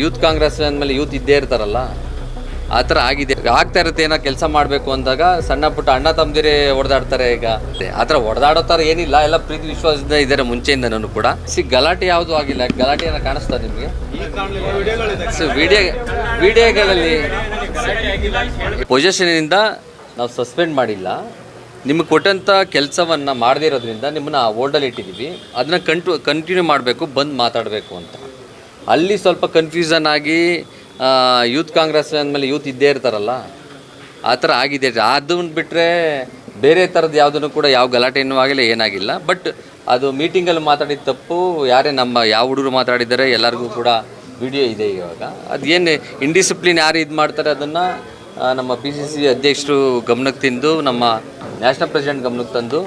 Youth Congress ಅಂದಮೇಲೆ youth ಇದ್ದೇ ಇರ್ತಾರಲ್ಲ, ಆ ಥರ ಆಗಿದೆ. ಆಗ್ತಾ ಇರುತ್ತೆ ಏನೋ ಕೆಲಸ ಮಾಡಬೇಕು ಅಂದಾಗ ಸಣ್ಣ ಪುಟ್ಟ ಅಣ್ಣ ತಮ್ಮದಿರೇ ಹೊಡೆದಾಡ್ತಾರೆ. ಈಗ ಆ ಥರ ಹೊಡೆದಾಡೋ ಥರ ಏನಿಲ್ಲ, ಎಲ್ಲ ಪ್ರೀತಿ ವಿಶ್ವಾಸದಿಂದ ಇದ್ದಾರೆ ಮುಂಚೆಯಿಂದನೂ ಕೂಡ. ಗಲಾಟೆ ಯಾವುದೂ ಆಗಿಲ್ಲ. ಗಲಾಟೆ ಏನೋ ಕಾಣಿಸ್ತಾ ನಿಮಗೆ? ವಿಡಿಯೋಗಳಲ್ಲಿ ಪೊಸಿಷನಿಂದ ನಾವು ಸಸ್ಪೆಂಡ್ ಮಾಡಿಲ್ಲ. ನಿಮಗೆ ಕೊಟ್ಟಂಥ ಕೆಲಸವನ್ನು ಮಾಡದೇ ಇರೋದ್ರಿಂದ ನಿಮ್ಮನ್ನ ಹೋಲ್ಡಲ್ಲಿ ಇಟ್ಟಿದ್ದೀವಿ. ಅದನ್ನ ಕಂಟಿನ್ಯೂ ಮಾಡಬೇಕು, ಬಂದು ಮಾತಾಡಬೇಕು ಅಂತ. ಅಲ್ಲಿ ಸ್ವಲ್ಪ ಕನ್ಫ್ಯೂಷನ್ ಆಗಿ ಯೂತ್ ಕಾಂಗ್ರೆಸ್ ಅಂದಮೇಲೆ ಯೂತ್ ಇದ್ದೇ ಇರ್ತಾರಲ್ಲ, ಆ ಥರ ಆಗಿದೆ. ಅದನ್ನು ಬಿಟ್ಟರೆ ಬೇರೆ ಥರದ್ದು ಯಾವುದನ್ನು ಕೂಡ ಯಾವ ಗಲಾಟೆಯೂ ಆಗಿಲ್ಲ, ಏನಾಗಿಲ್ಲ. ಬಟ್ ಅದು ಮೀಟಿಂಗಲ್ಲಿ ಮಾತಾಡಿದ ತಪ್ಪು. ಯಾರೇ ನಮ್ಮ ಯಾವ ಹುಡುಗರು ಮಾತಾಡಿದ್ದಾರೆ ಎಲ್ಲರಿಗೂ ಕೂಡ ವಿಡಿಯೋ ಇದೆ. ಇವಾಗ ಅದೇನು ಇಂಡಿಸಿಪ್ಲಿನ್ ಯಾರು ಇದು ಮಾಡ್ತಾರೆ ಅದನ್ನು ನಮ್ಮ PCC ಅಧ್ಯಕ್ಷರು ಗಮನಕ್ಕೆ ತಿಂದು, ನಮ್ಮ ನ್ಯಾಷನಲ್ ಪ್ರೆಸಿಡೆಂಟ್ ಗಮನಕ್ಕೆ ತಂದು,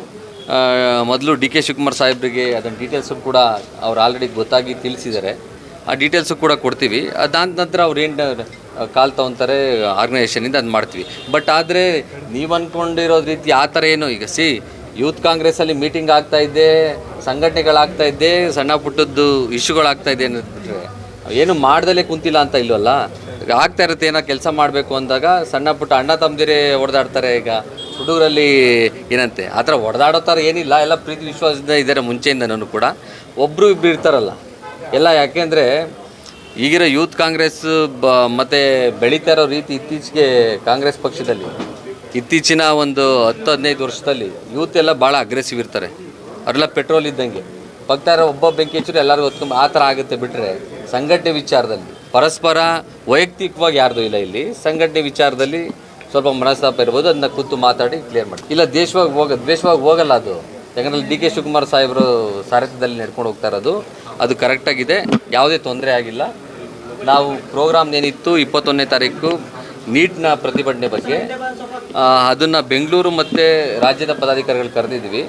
ಮೊದಲು DK ಶಿವಕುಮಾರ್ ಸಾಹೇಬ್ರಿಗೆ ಅದನ್ನು ಡೀಟೇಲ್ಸು ಕೂಡ ಅವ್ರು ಆಲ್ರೆಡಿ ಗೊತ್ತಾಗಿ ತಿಳಿಸಿದ್ದಾರೆ. ಆ ಡೀಟೇಲ್ಸು ಕೂಡ ಕೊಡ್ತೀವಿ. ಅದಾದ ನಂತರ ಅವ್ರು ಏನು ಕಾಲ್ ತೊಗೊತಾರೆ ಆರ್ಗನೈಸೇಷನಿಂದ ಅದು ಮಾಡ್ತೀವಿ. ಬಟ್ ಆದರೆ ನೀವು ಅಂದ್ಕೊಂಡಿರೋ ರೀತಿ ಆ ಥರ ಏನು ಈಗ ಯೂತ್ ಕಾಂಗ್ರೆಸ್ಸಲ್ಲಿ ಮೀಟಿಂಗ್ ಆಗ್ತಾಯಿದ್ದೆ, ಸಂಘಟನೆಗಳಾಗ್ತಾಯಿದ್ದೆ, ಸಣ್ಣ ಪುಟ್ಟದ್ದು ಇಶ್ಯೂಗಳಾಗ್ತಾಯಿದೆ ಅನ್ನೋದ್ಬಿಟ್ರೆ ಏನು ಮಾಡ್ದಲೇ ಕುಂತಿಲ್ಲ ಅಂತ ಇಲ್ವಲ್ಲ. ಆಗ್ತಾ ಇರುತ್ತೆ ಏನೋ ಕೆಲಸ ಮಾಡಬೇಕು ಅಂದಾಗ ಸಣ್ಣ ಪುಟ್ಟ ಅಣ್ಣ ತಮ್ಮದಿರೇ ಹೊಡೆದಾಡ್ತಾರೆ. ಈಗ ಹುಡುಗರಲ್ಲಿ ಏನಂತೆ ಆ ಥರ ಹೊಡೆದಾಡೋ ಥರ ಏನಿಲ್ಲ, ಎಲ್ಲ ಪ್ರೀತಿ ವಿಶ್ವಾಸದಿಂದ ಇದ್ದಾರೆ ಮುಂಚೆಯಿಂದನೂ ಕೂಡ. ಒಬ್ಬರು ಇಬ್ಬರು ಇರ್ತಾರಲ್ಲ ಎಲ್ಲ. ಯಾಕೆಂದರೆ ಈಗಿರೋ ಯೂತ್ ಕಾಂಗ್ರೆಸ್ ಮತ್ತು ಬೆಳೀತಾ ಇರೋ ರೀತಿ ಇತ್ತೀಚೆಗೆ ಕಾಂಗ್ರೆಸ್ ಪಕ್ಷದಲ್ಲಿ ಇತ್ತೀಚಿನ ಒಂದು 10-15 ವರ್ಷದಲ್ಲಿ ಯೂತ್ ಎಲ್ಲ ಭಾಳ ಅಗ್ರೆಸಿವ್ ಇರ್ತಾರೆ. ಅವರೆಲ್ಲ ಪೆಟ್ರೋಲ್ ಇದ್ದಂಗೆ, ಪಕ್ಕದ ಒಬ್ಬ ಬೆಂಕಿ ಹಚ್ಚಿದ್ರೆ ಎಲ್ಲರಿಗೂ ಹೊತ್ಕೊಂಡು ಆ ಥರ ಆಗುತ್ತೆ. ಬಿಟ್ಟರೆ ಸಂಘಟನೆ ವಿಚಾರದಲ್ಲಿ ಪರಸ್ಪರ ವೈಯಕ್ತಿಕವಾಗಿ ಯಾರ್ದು ಇಲ್ಲ. ಇಲ್ಲಿ ಸಂಘಟನೆ ವಿಚಾರದಲ್ಲಿ ಸ್ವಲ್ಪ ಮನಸ್ತಾಪ ಇರ್ಬೋದು, ಅದನ್ನ ಕೂತು ಮಾತಾಡಿ ಕ್ಲಿಯರ್ ಮಾಡಿ. ಇಲ್ಲ ದ್ವೇಷವಾಗಿ ಹೋಗಲ್ಲ ಅದು. ಯಾಕಂದರೆ DK ಶಿವಕುಮಾರ್ ಸಾಹೇಬರು ಸಾರಥ್ಯದಲ್ಲಿ ನಡ್ಕೊಂಡು ಹೋಗ್ತಾ ಇರೋದು ಅದು ಕರೆಕ್ಟಾಗಿದೆ, ಯಾವುದೇ ತೊಂದರೆ ಆಗಿಲ್ಲ. ನಾವು ಪ್ರೋಗ್ರಾಮ್ ಏನಿತ್ತು 21ನೇ ತಾರೀಕು ನೀಟ್ನ ಪ್ರತಿಭಟನೆ ಬಗ್ಗೆ, ಅದನ್ನು ಬೆಂಗಳೂರು ಮತ್ತು ರಾಜ್ಯದ ಪದಾಧಿಕಾರಿಗಳು ಕರೆದಿದ್ವಿ.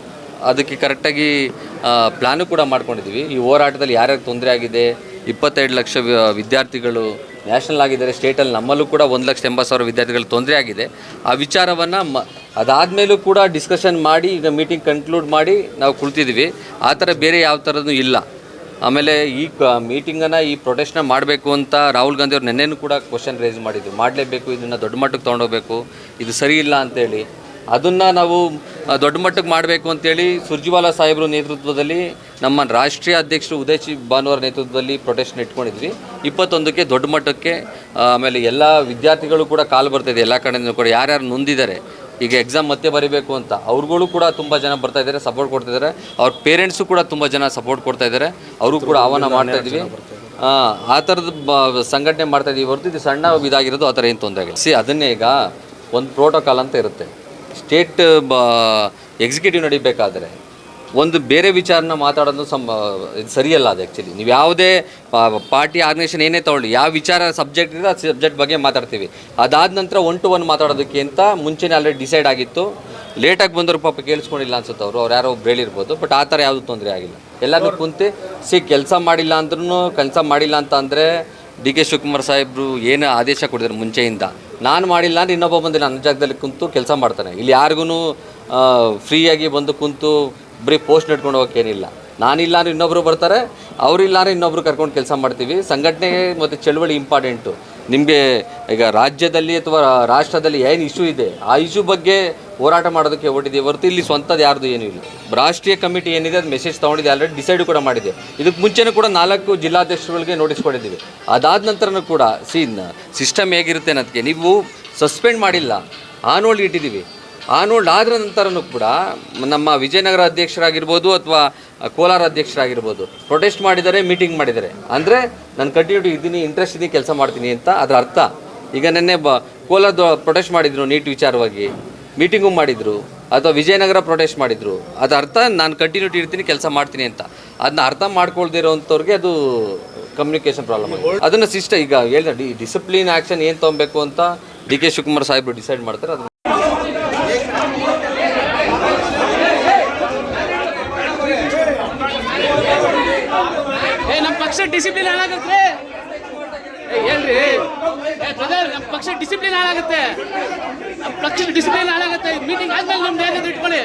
ಅದಕ್ಕೆ ಕರೆಕ್ಟಾಗಿ ಪ್ಲ್ಯಾನು ಕೂಡ ಮಾಡ್ಕೊಂಡಿದ್ದೀವಿ. ಈ ಹೋರಾಟದಲ್ಲಿ ಯಾರ್ಯಾರು ತೊಂದರೆ ಆಗಿದೆ, 22 ಲಕ್ಷ ವಿದ್ಯಾರ್ಥಿಗಳು ನ್ಯಾಷನಲ್ ಆಗಿದ್ದಾರೆ, ಸ್ಟೇಟಲ್ಲಿ ನಮ್ಮಲ್ಲೂ ಕೂಡ 1,80,000 ವಿದ್ಯಾರ್ಥಿಗಳು ತೊಂದರೆ ಆಗಿದೆ. ಆ ವಿಚಾರವನ್ನು ಅದಾದಮೇಲೂ ಕೂಡ ಡಿಸ್ಕಷನ್ ಮಾಡಿ ಈಗ ಮೀಟಿಂಗ್ ಕನ್ಕ್ಲೂಡ್ ಮಾಡಿ ನಾವು ಕುಳಿತಿದ್ದೀವಿ. ಆ ಥರ ಬೇರೆ ಯಾವ ಥರದ್ದು ಇಲ್ಲ. ಆಮೇಲೆ ಈ ಮೀಟಿಂಗನ್ನು ಈ ಪ್ರೊಟೆಸ್ಟ್ನ ಮಾಡಬೇಕು ಅಂತ ರಾಹುಲ್ ಗಾಂಧಿ ಅವ್ರು ನೆನ್ನೆನೂ ಕೂಡ ಕ್ವಶನ್ ರೇಸ್ ಮಾಡಿದ್ರು. ಮಾಡಲೇಬೇಕು, ಇದನ್ನು ದೊಡ್ಡ ಮಟ್ಟಕ್ಕೆ ತೊಗೊಂಡೋಗ್ಬೇಕು, ಇದು ಸರಿ ಇಲ್ಲ ಅಂತೇಳಿ. ಅದನ್ನು ನಾವು ದೊಡ್ಡ ಮಟ್ಟಕ್ಕೆ ಮಾಡಬೇಕು ಅಂತೇಳಿ ಸುರ್ಜಿವಾಲಾ ಸಾಹೇಬ್ರ ನೇತೃತ್ವದಲ್ಲಿ ನಮ್ಮ ರಾಷ್ಟ್ರೀಯ ಅಧ್ಯಕ್ಷರು ಉದಯ್ ಭಾನುವಾರ ನೇತೃತ್ವದಲ್ಲಿ ಪ್ರೊಟೆಸ್ಟ್ನ ಇಟ್ಕೊಂಡಿದ್ವಿ. 21ಕ್ಕೆ ದೊಡ್ಡ ಮಟ್ಟಕ್ಕೆ. ಆಮೇಲೆ ಎಲ್ಲ ವಿದ್ಯಾರ್ಥಿಗಳು ಕೂಡ ಕಾಲ್ ಬರ್ತಾಯಿದೆ ಎಲ್ಲ ಕಡೆಯಿಂದ ಕೂಡ. ಯಾರ್ಯಾರು ನೊಂದಿದ್ದಾರೆ ಈಗ ಎಕ್ಸಾಮ್ ಮತ್ತೆ ಬರೀಬೇಕು ಅಂತ ಅವ್ರುಗಳು ಕೂಡ ತುಂಬ ಜನ ಬರ್ತಾಯಿದ್ದಾರೆ, ಸಪೋರ್ಟ್ ಕೊಡ್ತಾಯಿದ್ದಾರೆ. ಅವ್ರ ಪೇರೆಂಟ್ಸು ಕೂಡ ತುಂಬ ಜನ ಸಪೋರ್ಟ್ ಕೊಡ್ತಾಯಿದ್ದಾರೆ. ಅವರು ಕೂಡ ಆಹ್ವಾನ ಮಾಡ್ತಾಯಿದ್ವಿ. ಆ ಥರದ ಸಂಘಟನೆ ಮಾಡ್ತಾಯಿದ್ದೀವಿ ಹೊರತು ಇದು ಸಣ್ಣ ಇದಾಗಿರೋದು ಆ ಥರ ಏನು ತೊಂದರೆ ಆಗಿಲ್ಲ. ಅದನ್ನೇ ಈಗ ಒಂದು ಪ್ರೋಟೋಕಾಲ್ ಅಂತ ಇರುತ್ತೆ. ಸ್ಟೇಟ್ ಎಕ್ಸಿಕ್ಯೂಟಿವ್ ನಡಿಬೇಕಾದ್ರೆ ಒಂದು ಬೇರೆ ವಿಚಾರನ ಮಾತಾಡೋದು ಇದು ಸರಿಯಲ್ಲ. ಅದು ಆ್ಯಕ್ಚುಲಿ ನೀವು ಯಾವುದೇ ಪಾರ್ಟಿ ಆರ್ಗನೈಸೇಷನ್ ಏನೇ ತೊಗೊಳ್ಳಿ, ಯಾವ ವಿಚಾರ ಸಬ್ಜೆಕ್ಟ್ ಇದೆ ಆ ಸಬ್ಜೆಕ್ಟ್ ಬಗ್ಗೆ ಮಾತಾಡ್ತೀವಿ. ಅದಾದ ನಂತರ 1 to 1 ಮಾತಾಡೋದಕ್ಕೆ ಅಂತ ಮುಂಚೆನೇ ಆಲ್ರೆಡಿ ಡಿಸೈಡ್ ಆಗಿತ್ತು. ಲೇಟಾಗಿ ಬಂದವರು ಪಾಪ ಕೇಳಿಸ್ಕೊಂಡಿಲ್ಲ ಅನ್ಸುತ್ತೆ. ಅವ್ರು ಯಾರೋ ಒಬ್ರು ಹೇಳಿರ್ಬೋದು. ಬಟ್ ಆ ಥರ ಯಾವುದೂ ತೊಂದರೆ ಆಗಿಲ್ಲ. ಎಲ್ಲರೂ ಕುಂತು ಕೆಲಸ ಮಾಡಿಲ್ಲ ಅಂದ್ರೂ ಕೆಲಸ ಮಾಡಿಲ್ಲ ಅಂತ ಅಂದರೆ DK ಶಿವಕುಮಾರ್ ಸಾಹೇಬರು ಏನು ಆದೇಶ ಕೊಟ್ಟಿದ್ದಾರೆ ಮುಂಚೆಯಿಂದ, ನಾನು ಮಾಡಿಲ್ಲ ಅಂದರೆ ಇನ್ನೊಬ್ಬ ಬಂದು ನನ್ನ ಜಾಗದಲ್ಲಿ ಕುಂತು ಕೆಲಸ ಮಾಡ್ತಾನೆ. ಇಲ್ಲಿ ಯಾರಿಗೂ ಫ್ರೀಯಾಗಿ ಬಂದು ಕುಂತು ಬರೀ ಪೋಸ್ಟ್ ನಡ್ಕೊಂಡು ಹೋಗೋಕ್ಕೇನಿಲ್ಲ. ನಾನಿಲ್ಲ ಅಂದರೆ ಇನ್ನೊಬ್ಬರು ಬರ್ತಾರೆ, ಅವರಿಲ್ಲ ಅಂದರೆ ಇನ್ನೊಬ್ರು ಕರ್ಕೊಂಡು ಕೆಲಸ ಮಾಡ್ತೀವಿ. ಸಂಘಟನೆ ಮತ್ತು ಚಳುವಳಿ ಇಂಪಾರ್ಟೆಂಟು. ನಿಮಗೆ ಈಗ ರಾಜ್ಯದಲ್ಲಿ ಅಥವಾ ರಾಷ್ಟ್ರದಲ್ಲಿ ಏನು ಇಶ್ಯೂ ಇದೆ ಆ ಇಶ್ಯೂ ಬಗ್ಗೆ ಹೋರಾಟ ಮಾಡೋದಕ್ಕೆ ಹೊರಟಿದ್ದೀವಿ ಹೊರತು ಇಲ್ಲಿ ಸ್ವಂತದ್ದು ಯಾರ್ದು ಏನೂ ಇಲ್ಲ. ರಾಷ್ಟ್ರೀಯ ಕಮಿಟಿ ಏನಿದೆ ಅದು ಮೆಸೇಜ್ ತೊಗೊಂಡಿದೆ, ಆಲ್ರೆಡಿ ಡಿಸೈಡ್ ಕೂಡ ಮಾಡಿದೆ. ಇದಕ್ಕೆ ಮುಂಚೆನೂ ಕೂಡ 4 ಜಿಲ್ಲಾಧ್ಯಕ್ಷರುಗಳಿಗೆ ನೋಟಿಸ್ ಕೊಟ್ಟಿದ್ದೀವಿ. ಅದಾದ ನಂತರನೂ ಕೂಡ ಸಿಸ್ಟಮ್ ಹೇಗಿರುತ್ತೆ ಅನ್ನೋದಕ್ಕೆ ನೀವು ಸಸ್ಪೆಂಡ್ ಮಾಡಿಲ್ಲ, ಆನ್ ಹೋಲ್ಡ್ ಇಟ್ಟಿದ್ದೀವಿ. ಆನ್ ಹೋಲ್ಡ್ ಆದ ನಂತರನೂ ಕೂಡ ನಮ್ಮ ವಿಜಯನಗರ ಅಧ್ಯಕ್ಷರಾಗಿರ್ಬೋದು ಅಥವಾ ಕೋಲಾರ ಅಧ್ಯಕ್ಷರಾಗಿರ್ಬೋದು ಪ್ರೊಟೆಸ್ಟ್ ಮಾಡಿದ್ದಾರೆ, ಮೀಟಿಂಗ್ ಮಾಡಿದ್ದಾರೆ. ಅಂದರೆ ನಾನು ಕಂಟಿನ್ಯೂಟಿ ಇದ್ದೀನಿ, ಇಂಟ್ರೆಸ್ಟ್ ಇದ್ದೀನಿ, ಕೆಲಸ ಮಾಡ್ತೀನಿ ಅಂತ ಅದರ ಅರ್ಥ. ಈಗ ನೆನ್ನೆ ಕೋಲಾರದ ಪ್ರೊಟೆಸ್ಟ್ ಮಾಡಿದರು ನೀಟ್ ವಿಚಾರವಾಗಿ, ಮೀಟಿಂಗು ಮಾಡಿದರು. ಅಥವಾ ವಿಜಯನಗರ ಪ್ರೊಟೆಸ್ಟ್ ಮಾಡಿದರು. ಅದರ ಅರ್ಥ ನಾನು ಕಂಟಿನ್ಯೂಟಿ ಇರ್ತೀನಿ, ಕೆಲಸ ಮಾಡ್ತೀನಿ ಅಂತ. ಅದನ್ನ ಅರ್ಥ ಮಾಡ್ಕೊಳ್ದಿರೋಂಥವ್ರಿಗೆ ಅದು ಕಮ್ಯುನಿಕೇಷನ್ ಪ್ರಾಬ್ಲಮ್ ಆಗಿದೆ. ಅದನ್ನು ಈಗ ಹೇಳಿದ ಡಿಸಿಪ್ಲಿನ್ ಆ್ಯಕ್ಷನ್ ಏನು ತೊಗೊಬೇಕು ಅಂತ DK ಶಿವಕುಮಾರ್ ಸಾಹೇಬರು ಡಿಸೈಡ್ ಮಾಡ್ತಾರೆ. ಅದು ನಮ್ಮ ಪಕ್ಷ ಡಿಸಿಪ್ಲಿನ್ ಹಾಳಾಗುತ್ತೆ. ಹೇಳ್ರಿ ಬ್ರದರ್, ನಮ್ಮ ಪಕ್ಷ ಡಿಸಿಪ್ಲಿನ್ ಹಾಳಾಗುತ್ತೆ. ನಮ್ಮ ಪಕ್ಷ ಡಿಸಿಪ್ಲಿನ್ ಹಾಳಾಗುತ್ತೆ. ಮೀಟಿಂಗ್ ಆದ್ಮೇಲೆ ನಮ್ದು ಏನಾದ್ರು ಇಟ್ಕೊಳ್ಳಿ.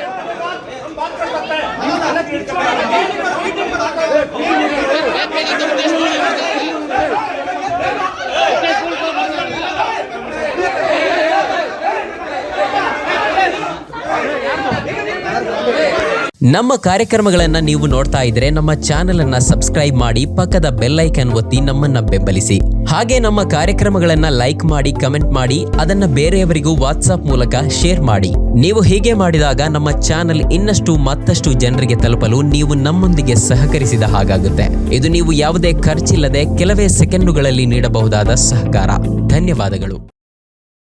ನಮ್ಮ ಕಾರ್ಯಕ್ರಮಗಳನ್ನ ನೀವು ನೋಡ್ತಾ ಇದ್ರೆ ನಮ್ಮ ಚಾನೆಲ್ ಅನ್ನ ಸಬ್ಸ್ಕ್ರೈಬ್ ಮಾಡಿ, ಪಕ್ಕದ ಬೆಲ್ ಐಕಾನ್ ಒತ್ತಿ ನಮ್ಮನ್ನ ಬೆಂಬಲಿಸಿ. ಹಾಗೆ ನಮ್ಮ ಕಾರ್ಯಕ್ರಮಗಳನ್ನ ಲೈಕ್ ಮಾಡಿ, ಕಮೆಂಟ್ ಮಾಡಿ, ಅದನ್ನ ಬೇರೆಯವರಿಗೂ ವಾಟ್ಸ್ಆಪ್ ಮೂಲಕ ಶೇರ್ ಮಾಡಿ. ನೀವು ಹೀಗೆ ಮಾಡಿದಾಗ ನಮ್ಮ ಚಾನೆಲ್ ಮತ್ತಷ್ಟು ಜನರಿಗೆ ತಲುಪಲು ನೀವು ನಮ್ಮೊಂದಿಗೆ ಸಹಕರಿಸಿದ ಹಾಗಾಗುತ್ತೆ. ಇದು ನೀವು ಯಾವುದೇ ಖರ್ಚಿಲ್ಲದೆ ಕೆಲವೇ ಸೆಕೆಂಡುಗಳಲ್ಲಿ ನೀಡಬಹುದಾದ ಸಹಕಾರ. ಧನ್ಯವಾದಗಳು.